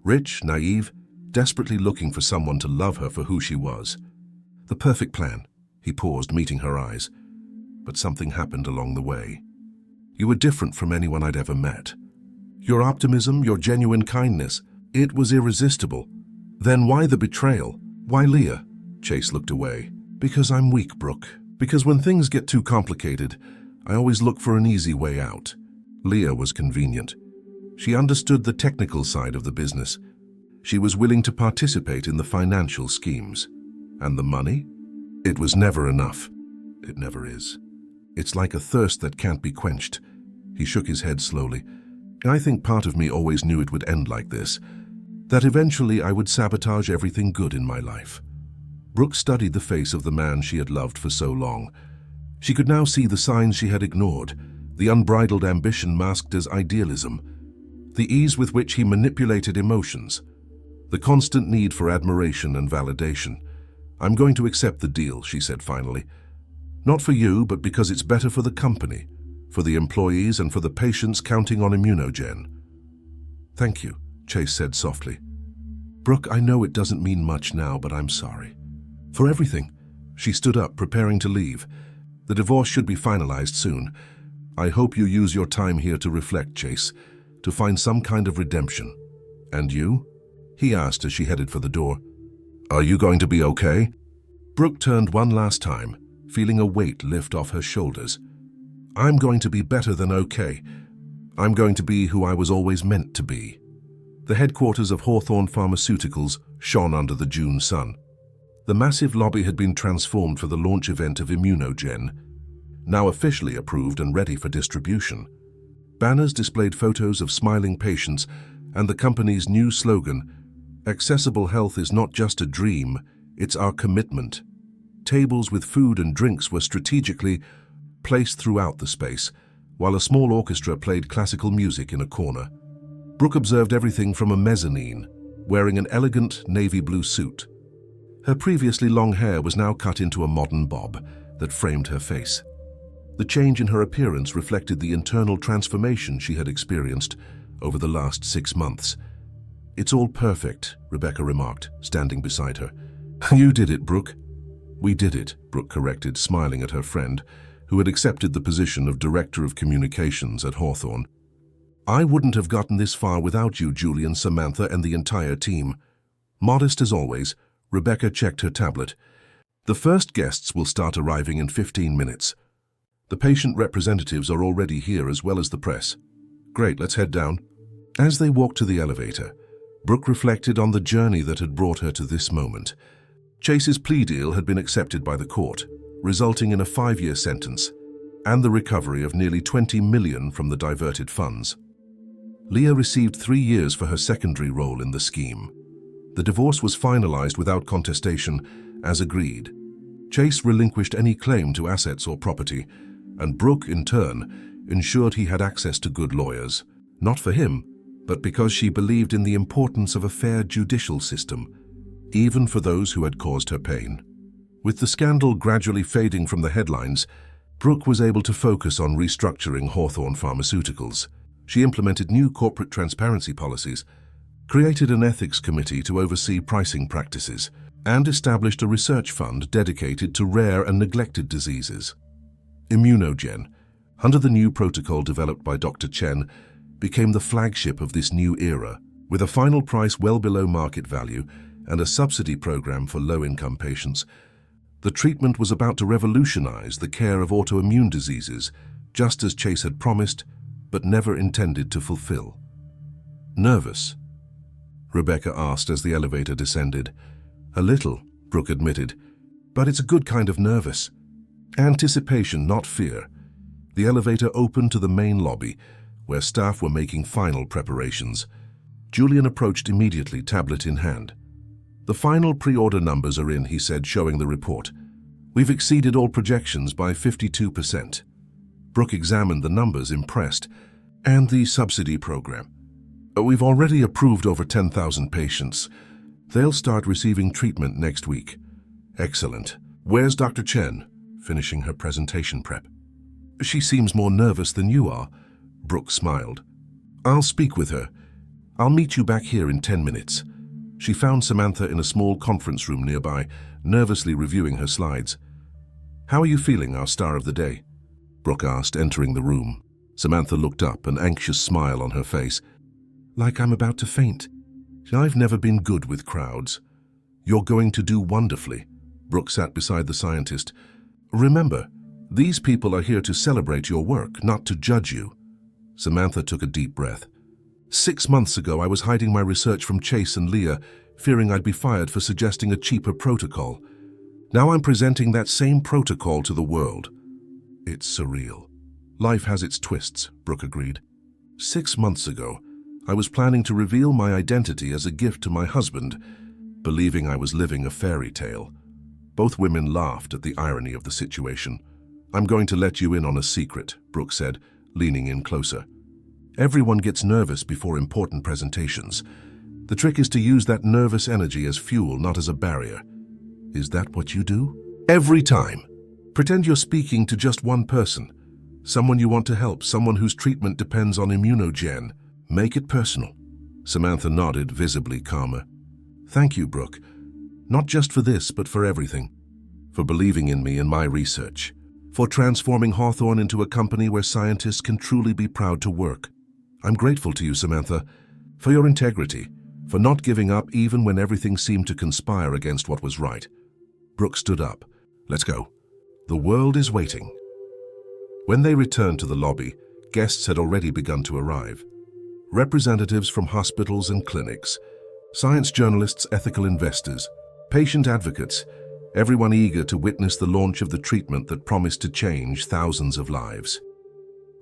Rich, naive, desperately looking for someone to love her for who she was. The perfect plan. He paused, meeting her eyes. But something happened along the way. "You were different from anyone I'd ever met. Your optimism, your genuine kindness, it was irresistible. Then why the betrayal? Why Leah?" Chase looked away. "Because I'm weak, Brooke. Because when things get too complicated, I always look for an easy way out." Leah was convenient. She understood the technical side of the business. She was willing to participate in the financial schemes. And the money? It was never enough. It never is. It's like a thirst that can't be quenched. He shook his head slowly. "I think part of me always knew it would end like this, that eventually I would sabotage everything good in my life." Brooke studied the face of the man she had loved for so long. She could now see the signs she had ignored, the unbridled ambition masked as idealism, the ease with which he manipulated emotions, the constant need for admiration and validation. "I'm going to accept the deal," she said finally. "Not for you, but because it's better for the company, for the employees and for the patients counting on Immunogen." "Thank you," Chase said softly. "Brooke, I know it doesn't mean much now, but I'm sorry. For everything." She stood up, preparing to leave. "The divorce should be finalized soon. I hope you use your time here to reflect, Chase, to find some kind of redemption." "And you?" he asked as she headed for the door. "Are you going to be okay?" Brooke turned one last time, feeling a weight lift off her shoulders. "I'm going to be better than okay. I'm going to be who I was always meant to be." The headquarters of Hawthorne Pharmaceuticals shone under the June sun. The massive lobby had been transformed for the launch event of Immunogen, now officially approved and ready for distribution. Banners displayed photos of smiling patients and the company's new slogan, "Accessible health is not just a dream, it's our commitment." Tables with food and drinks were strategically placed throughout the space, while a small orchestra played classical music in a corner. Brooke observed everything from a mezzanine, wearing an elegant navy blue suit. Her previously long hair was now cut into a modern bob that framed her face. The change in her appearance reflected the internal transformation she had experienced over the last 6 months. "It's all perfect," Rebecca remarked, standing beside her. "You did it, Brooke." "We did it," Brooke corrected, smiling at her friend, who had accepted the position of Director of Communications at Hawthorne. "I wouldn't have gotten this far without you, Julian, Samantha, and the entire team." Modest as always, Rebecca checked her tablet. "The first guests will start arriving in 15 minutes. The patient representatives are already here as well as the press." "Great, let's head down." As they walked to the elevator, Brooke reflected on the journey that had brought her to this moment. Chase's plea deal had been accepted by the court, resulting in a 5-year sentence and the recovery of nearly $20 million from the diverted funds. Leah received 3 years for her secondary role in the scheme. The divorce was finalized without contestation, as agreed. Chase relinquished any claim to assets or property, and Brooke, in turn, ensured he had access to good lawyers, not for him, but because she believed in the importance of a fair judicial system, even for those who had caused her pain. With the scandal gradually fading from the headlines, Brooke was able to focus on restructuring Hawthorne Pharmaceuticals. She implemented new corporate transparency policies, created an ethics committee to oversee pricing practices, and established a research fund dedicated to rare and neglected diseases. Immunogen, under the new protocol developed by Dr. Chen, became the flagship of this new era, with a final price well below market value and a subsidy program for low-income patients. The treatment was about to revolutionize the care of autoimmune diseases, just as Chase had promised, but never intended to fulfill. "Nervous?" Rebecca asked as the elevator descended. "A little," Brooke admitted, "but it's a good kind of nervous. Anticipation, not fear." The elevator opened to the main lobby, where staff were making final preparations. Julian approached immediately, tablet in hand. "The final pre-order numbers are in," he said, showing the report. "We've exceeded all projections by 52%. Brooke examined the numbers, impressed. "And the subsidy program? We've already approved over 10,000 patients. They'll start receiving treatment next week." "Excellent. Where's Dr. Chen?" Finishing her presentation prep. "She seems more nervous than you are." Brooke smiled. "I'll speak with her. I'll meet you back here in 10 minutes. She found Samantha in a small conference room nearby, nervously reviewing her slides. "How are you feeling, our star of the day?" Brooke asked, entering the room. Samantha looked up, an anxious smile on her face. "Like I'm about to faint. I've never been good with crowds." "You're going to do wonderfully." Brooke sat beside the scientist. "Remember, these people are here to celebrate your work, not to judge you." Samantha took a deep breath. 6 months ago, I was hiding my research from Chase and Leah, fearing I'd be fired for suggesting a cheaper protocol. Now I'm presenting that same protocol to the world. It's surreal. Life has its twists, Brooke agreed. 6 months ago, I was planning to reveal my identity as a gift to my husband, believing I was living a fairy tale. Both women laughed at the irony of the situation. "I'm going to let you in on a secret," Brooke said, leaning in closer. "Everyone gets nervous before important presentations. The trick is to use that nervous energy as fuel, not as a barrier." "Is that what you do?" "Every time. Pretend you're speaking to just one person. Someone you want to help, someone whose treatment depends on Immunogen. Make it personal." Samantha nodded, visibly calmer. "Thank you, Brooke. Not just for this, but for everything. For believing in me and my research. For transforming Hawthorne into a company where scientists can truly be proud to work. I'm grateful to you, Samantha, for your integrity, for not giving up even when everything seemed to conspire against what was right." Brooke stood up. "Let's go. The world is waiting." When they returned to the lobby, guests had already begun to arrive. Representatives from hospitals and clinics, science journalists, ethical investors, patient advocates, everyone eager to witness the launch of the treatment that promised to change thousands of lives.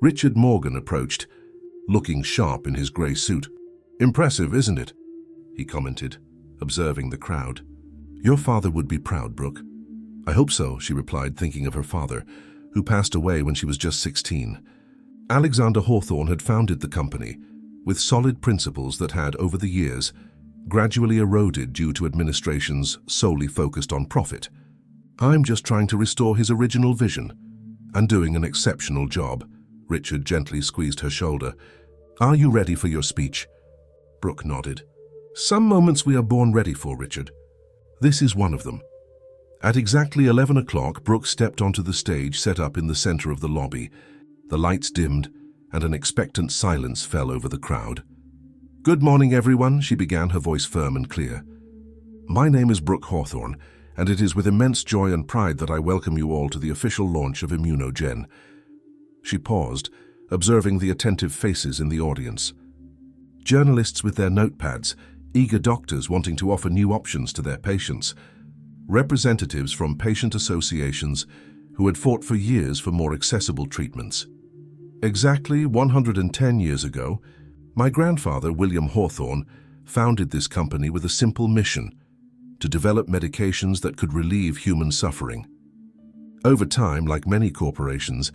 Richard Morgan approached, looking sharp in his grey suit. "Impressive, isn't it?" he commented, observing the crowd. "Your father would be proud, Brooke." "I hope so," she replied, thinking of her father, who passed away when she was just 16. Alexander Hawthorne had founded the company, with solid principles that had, over the years, gradually eroded due to administrations solely focused on profit. I'm just trying to restore his original vision and doing an exceptional job. Richard gently squeezed her shoulder. Are you ready for your speech? Brooke nodded. Some moments we are born ready for, Richard. This is one of them. At exactly 11 o'clock, Brooke stepped onto the stage set up in the center of the lobby. The lights dimmed, and an expectant silence fell over the crowd. Good morning, everyone, she began, her voice firm and clear. My name is Brooke Hawthorne, and it is with immense joy and pride that I welcome you all to the official launch of ImmunoGen. She paused, observing the attentive faces in the audience. Journalists with their notepads, eager doctors wanting to offer new options to their patients, representatives from patient associations who had fought for years for more accessible treatments. Exactly 110 years ago, my grandfather, William Hawthorne, founded this company with a simple mission: to develop medications that could relieve human suffering. Over time, like many corporations,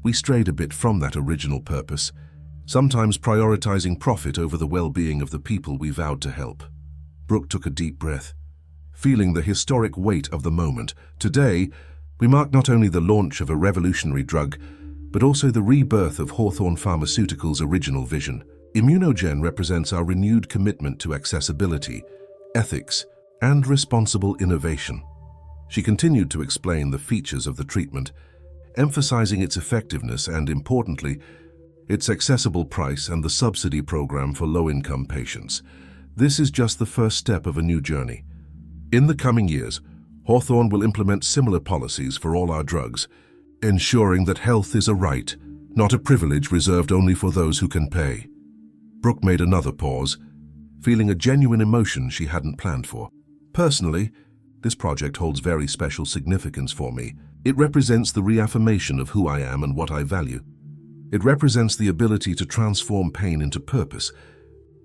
we strayed a bit from that original purpose, sometimes prioritizing profit over the well-being of the people we vowed to help. Brooke took a deep breath, feeling the historic weight of the moment. Today, we mark not only the launch of a revolutionary drug, but also the rebirth of Hawthorne Pharmaceuticals' original vision. ImmunoGen represents our renewed commitment to accessibility, ethics, and responsible innovation. She continued to explain the features of the treatment, emphasizing its effectiveness and, importantly, its accessible price and the subsidy program for low-income patients. This is just the first step of a new journey. In the coming years, Hawthorne will implement similar policies for all our drugs, ensuring that health is a right, not a privilege reserved only for those who can pay. Brooke made another pause, feeling a genuine emotion she hadn't planned for. Personally, this project holds very special significance for me. It represents the reaffirmation of who I am and what I value. It represents the ability to transform pain into purpose,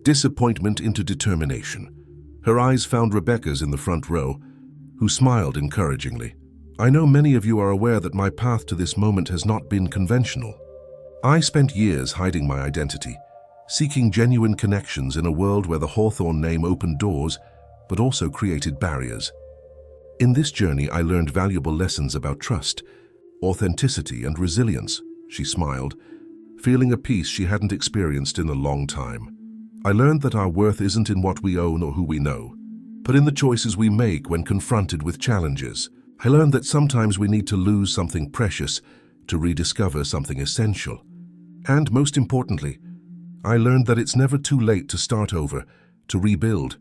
disappointment into determination. Her eyes found Rebecca's in the front row, who smiled encouragingly. I know many of you are aware that my path to this moment has not been conventional. I spent years hiding my identity, seeking genuine connections in a world where the Hawthorne name opened doors, but also created barriers. In this journey, I learned valuable lessons about trust, authenticity, and resilience. She smiled, feeling a peace she hadn't experienced in a long time. I learned that our worth isn't in what we own or who we know, but in the choices we make when confronted with challenges. I learned that sometimes we need to lose something precious to rediscover something essential. And most importantly, I learned that it's never too late to start over, to rebuild,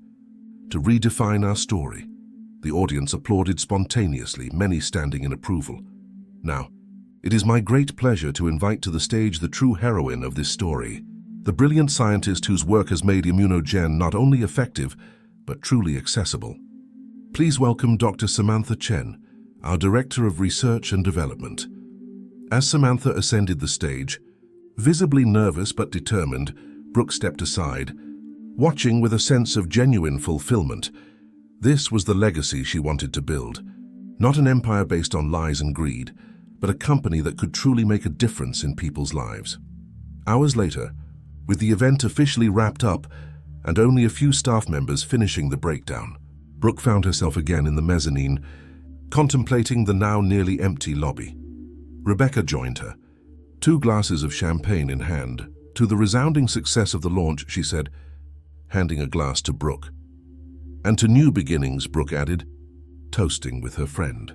to redefine our story. The audience applauded spontaneously, many standing in approval. Now, it is my great pleasure to invite to the stage the true heroine of this story, the brilliant scientist whose work has made ImmunoGen not only effective, but truly accessible. Please welcome Dr. Samantha Chen, our Director of Research and Development. As Samantha ascended the stage, visibly nervous but determined, Brooke stepped aside, watching with a sense of genuine fulfillment. This was the legacy she wanted to build. Not an empire based on lies and greed, but a company that could truly make a difference in people's lives. Hours later, with the event officially wrapped up and only a few staff members finishing the breakdown, Brooke found herself again in the mezzanine, contemplating the now nearly empty lobby. Rebecca joined her, 2 glasses of champagne in hand. To the resounding success of the launch, she said, handing a glass to Brooke. And to new beginnings, Brooke added, toasting with her friend.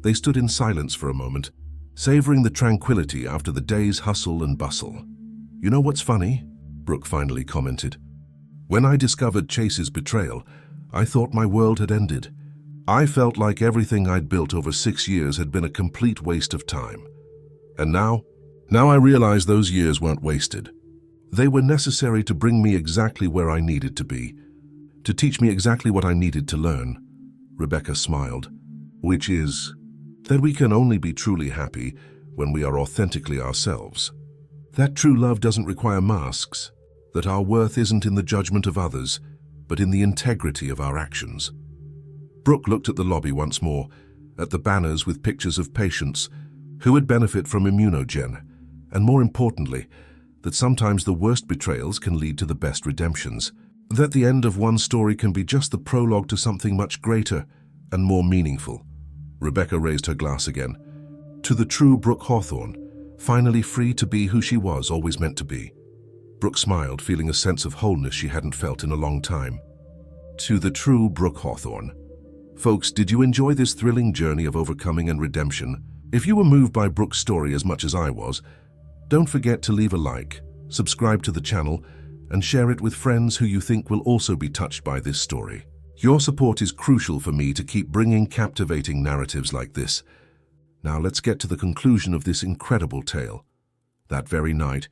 They stood in silence for a moment, savoring the tranquility after the day's hustle and bustle. You know what's funny? Brooke finally commented. When I discovered Chase's betrayal, I thought my world had ended. I felt like everything I'd built over 6 years had been a complete waste of time. And now I realize those years weren't wasted. They were necessary to bring me exactly where I needed to be, to teach me exactly what I needed to learn. Rebecca smiled, which is that we can only be truly happy when we are authentically ourselves. That true love doesn't require masks, that our worth isn't in the judgment of others, but in the integrity of our actions. Brooke looked at the lobby once more, at the banners with pictures of patients who would benefit from ImmunoGen, and more importantly, that sometimes the worst betrayals can lead to the best redemptions, that the end of one story can be just the prologue to something much greater and more meaningful. Rebecca raised her glass again. To the true Brooke Hawthorne, finally free to be who she was always meant to be. Brooke smiled, feeling a sense of wholeness she hadn't felt in a long time. To the true Brooke Hawthorne. Folks, did you enjoy this thrilling journey of overcoming and redemption? If you were moved by Brooke's story as much as I was, don't forget to leave a like, subscribe to the channel, and share it with friends who you think will also be touched by this story. Your support is crucial for me to keep bringing captivating narratives like this. Now let's get to the conclusion of this incredible tale. That very night,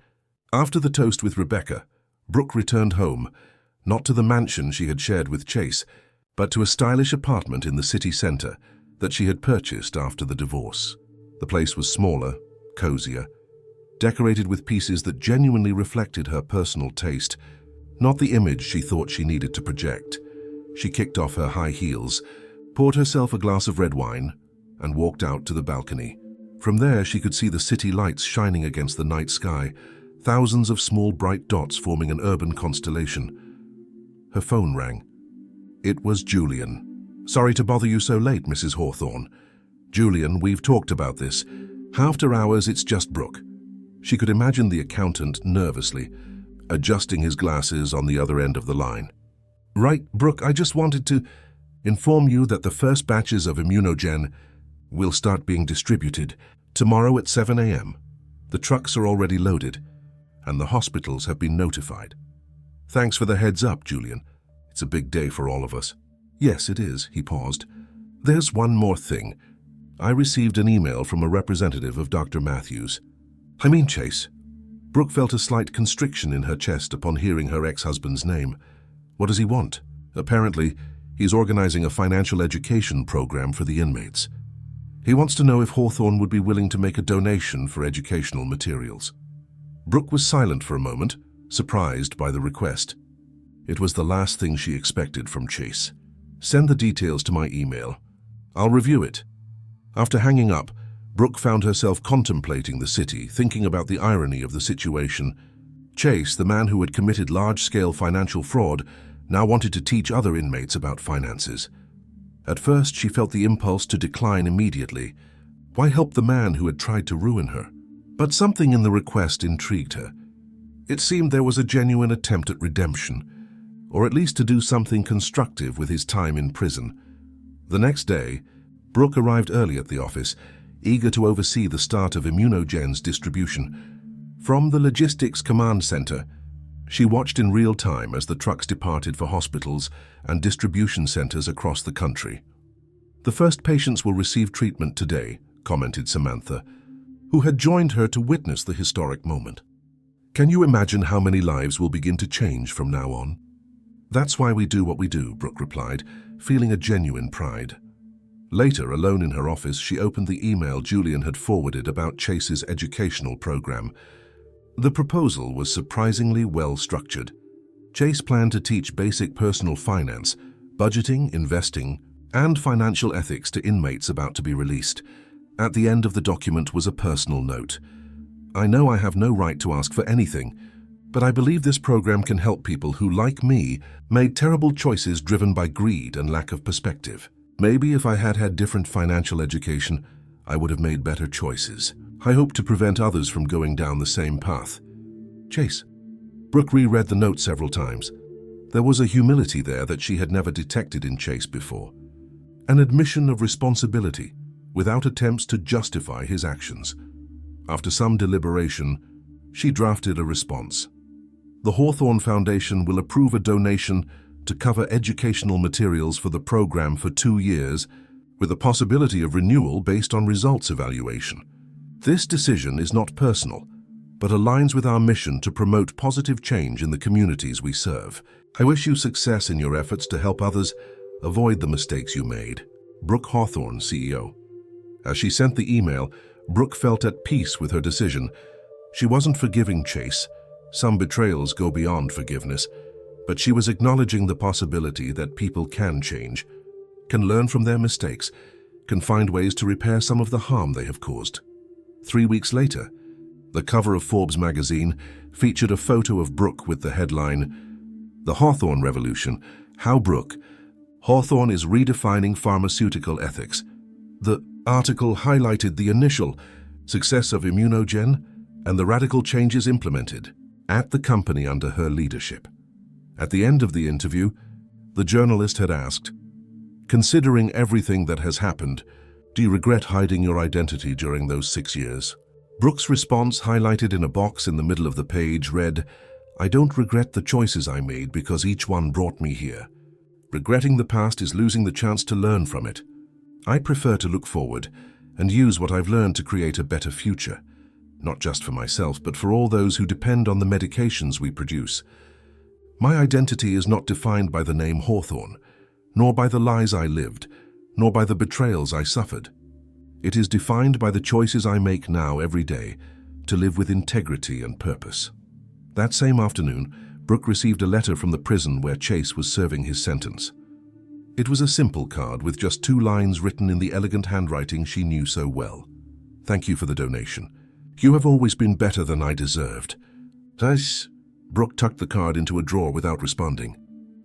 after the toast with Rebecca, Brooke returned home, not to the mansion she had shared with Chase, but to a stylish apartment in the city center that she had purchased after the divorce. The place was smaller, cozier, decorated with pieces that genuinely reflected her personal taste, not the image she thought she needed to project. She kicked off her high heels, poured herself a glass of red wine, and walked out to the balcony. From there, she could see the city lights shining against the night sky, thousands of small bright dots forming an urban constellation. Her phone rang. It was Julian. "Sorry to bother you so late, Mrs. Hawthorne." "Julian, we've talked about this. After hours, it's just Brooke." She could imagine the accountant nervously, adjusting his glasses on the other end of the line. "Right, Brooke, I just wanted to inform you that the first batches of Immunogen will start being distributed tomorrow at 7 a.m. The trucks are already loaded, and the hospitals have been notified." "Thanks for the heads up, Julian. It's a big day for all of us." "Yes, it is," he paused. "There's one more thing. I received an email from a representative of Dr. Matthews. I mean Chase." Brooke felt a slight constriction in her chest upon hearing her ex-husband's name. What does he want? Apparently, he's organizing a financial education program for the inmates. He wants to know if Hawthorne would be willing to make a donation for educational materials. Brooke was silent for a moment, surprised by the request. It was the last thing she expected from Chase. "Send the details to my email. I'll review it." After hanging up, Brooke found herself contemplating the city, thinking about the irony of the situation. Chase, the man who had committed large-scale financial fraud, now wanted to teach other inmates about finances. At first, she felt the impulse to decline immediately. Why help the man who had tried to ruin her? But something in the request intrigued her. It seemed there was a genuine attempt at redemption, or at least to do something constructive with his time in prison. The next day, Brooke arrived early at the office, eager to oversee the start of Immunogen's distribution. From the Logistics Command Center, she watched in real time as the trucks departed for hospitals and distribution centers across the country. "The first patients will receive treatment today," commented Samantha, who had joined her to witness the historic moment. "Can you imagine how many lives will begin to change from now on?" "That's why we do what we do," Brooke replied, feeling a genuine pride. Later, alone in her office, she opened the email Julian had forwarded about Chase's educational program. The proposal was surprisingly well structured. Chase planned to teach basic personal finance, budgeting, investing, and financial ethics to inmates about to be released. At the end of the document was a personal note. "I know I have no right to ask for anything, but I believe this program can help people who, like me, made terrible choices driven by greed and lack of perspective. Maybe if I had had different financial education, I would have made better choices. I hope to prevent others from going down the same path." Chase. Brooke reread the note several times. There was a humility there that she had never detected in Chase before. An admission of responsibility, without attempts to justify his actions. After some deliberation, she drafted a response. "The Hawthorne Foundation will approve a donation to cover educational materials for the program for 2 years, with a possibility of renewal based on results evaluation. This decision is not personal, but aligns with our mission to promote positive change in the communities we serve. I wish you success in your efforts to help others avoid the mistakes you made. Brooke Hawthorne, CEO." As she sent the email, Brooke felt at peace with her decision. She wasn't forgiving Chase. Some betrayals go beyond forgiveness, but she was acknowledging the possibility that people can change, can learn from their mistakes, can find ways to repair some of the harm they have caused. 3 weeks later, The cover of Forbes magazine featured a photo of Brooke with the headline, "The Hawthorne Revolution, How Brooke, Hawthorne is Redefining Pharmaceutical Ethics." The article highlighted the initial success of Immunogen and the radical changes implemented at the company under her leadership. At the end of the interview, the journalist had asked, "Considering everything that has happened, do you regret hiding your identity during those 6 years?" Brooke's response, highlighted in a box in the middle of the page, read, "I don't regret the choices I made because each one brought me here. Regretting the past is losing the chance to learn from it. I prefer to look forward and use what I've learned to create a better future, not just for myself, but for all those who depend on the medications we produce. My identity is not defined by the name Hawthorne, nor by the lies I lived, nor by the betrayals I suffered. It is defined by the choices I make now every day to live with integrity and purpose." That same afternoon, Brooke received a letter from the prison where Chase was serving his sentence. It was a simple card with just 2 lines written in the elegant handwriting she knew so well. "Thank you for the donation. You have always been better than I deserved." Thus, Brooke tucked the card into a drawer without responding.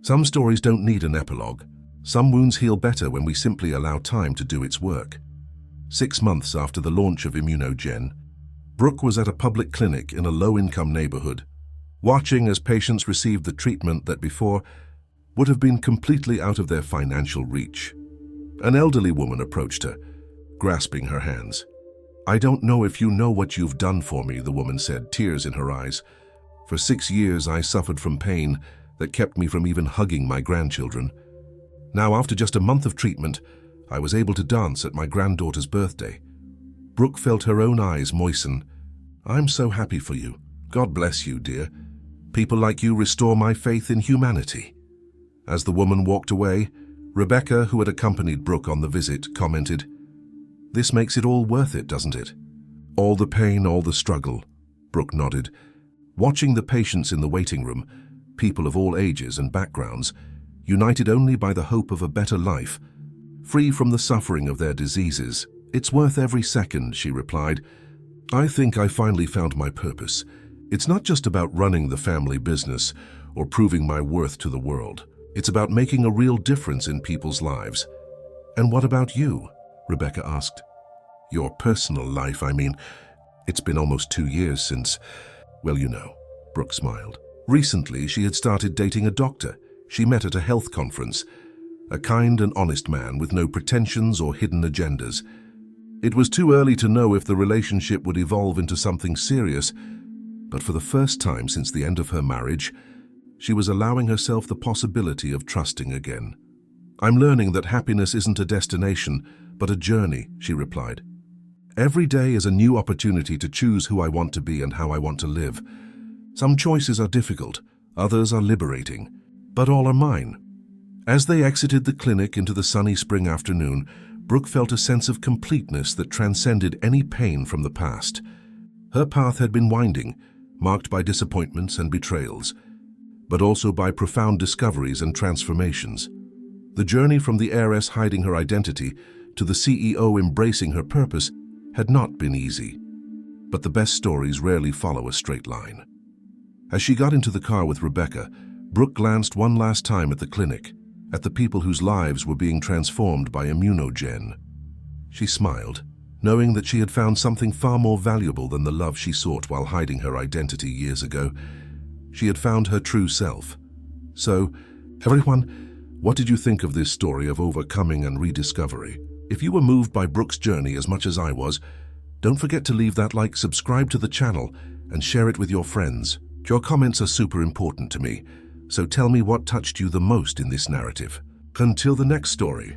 Some stories don't need an epilogue. Some wounds heal better when we simply allow time to do its work. 6 months after the launch of Immunogen, Brooke was at a public clinic in a low-income neighborhood, watching as patients received the treatment that before would have been completely out of their financial reach. An elderly woman approached her, grasping her hands. "I don't know if you know what you've done for me," the woman said, tears in her eyes. "For 6 years I suffered from pain that kept me from even hugging my grandchildren. Now, after just a month of treatment, I was able to dance at my granddaughter's birthday." Brooke felt her own eyes moisten. "I'm so happy for you. God bless you, dear. People like you restore my faith in humanity." As the woman walked away, Rebecca, who had accompanied Brooke on the visit, commented, "This makes it all worth it, doesn't it?" "All the pain, all the struggle," Brooke nodded. Watching the patients in the waiting room, people of all ages and backgrounds, united only by the hope of a better life, free from the suffering of their diseases. "It's worth every second," she replied. "I think I finally found my purpose. It's not just about running the family business or proving my worth to the world. It's about making a real difference in people's lives." "And what about you?" Rebecca asked. "Your personal life, I mean. It's been almost 2 years since, well, you know," Brooke smiled. Recently, she had started dating a doctor she met at a health conference, a kind and honest man with no pretensions or hidden agendas. It was too early to know if the relationship would evolve into something serious, but for the first time since the end of her marriage, she was allowing herself the possibility of trusting again. "I'm learning that happiness isn't a destination, but a journey," she replied. "Every day is a new opportunity to choose who I want to be and how I want to live. Some choices are difficult, others are liberating, but all are mine." As they exited the clinic into the sunny spring afternoon, Brooke felt a sense of completeness that transcended any pain from the past. Her path had been winding, marked by disappointments and betrayals, but also by profound discoveries and transformations. The journey from the heiress hiding her identity to the CEO embracing her purpose had not been easy, but the best stories rarely follow a straight line. As she got into the car with Rebecca, Brooke glanced one last time at the clinic, at the people whose lives were being transformed by Immunogen. She smiled, knowing that she had found something far more valuable than the love she sought while hiding her identity years ago. She had found her true self. So, everyone, what did you think of this story of overcoming and rediscovery? If you were moved by Brooke's journey as much as I was, don't forget to leave that like, subscribe to the channel, and share it with your friends. Your comments are super important to me, so tell me what touched you the most in this narrative. Until the next story.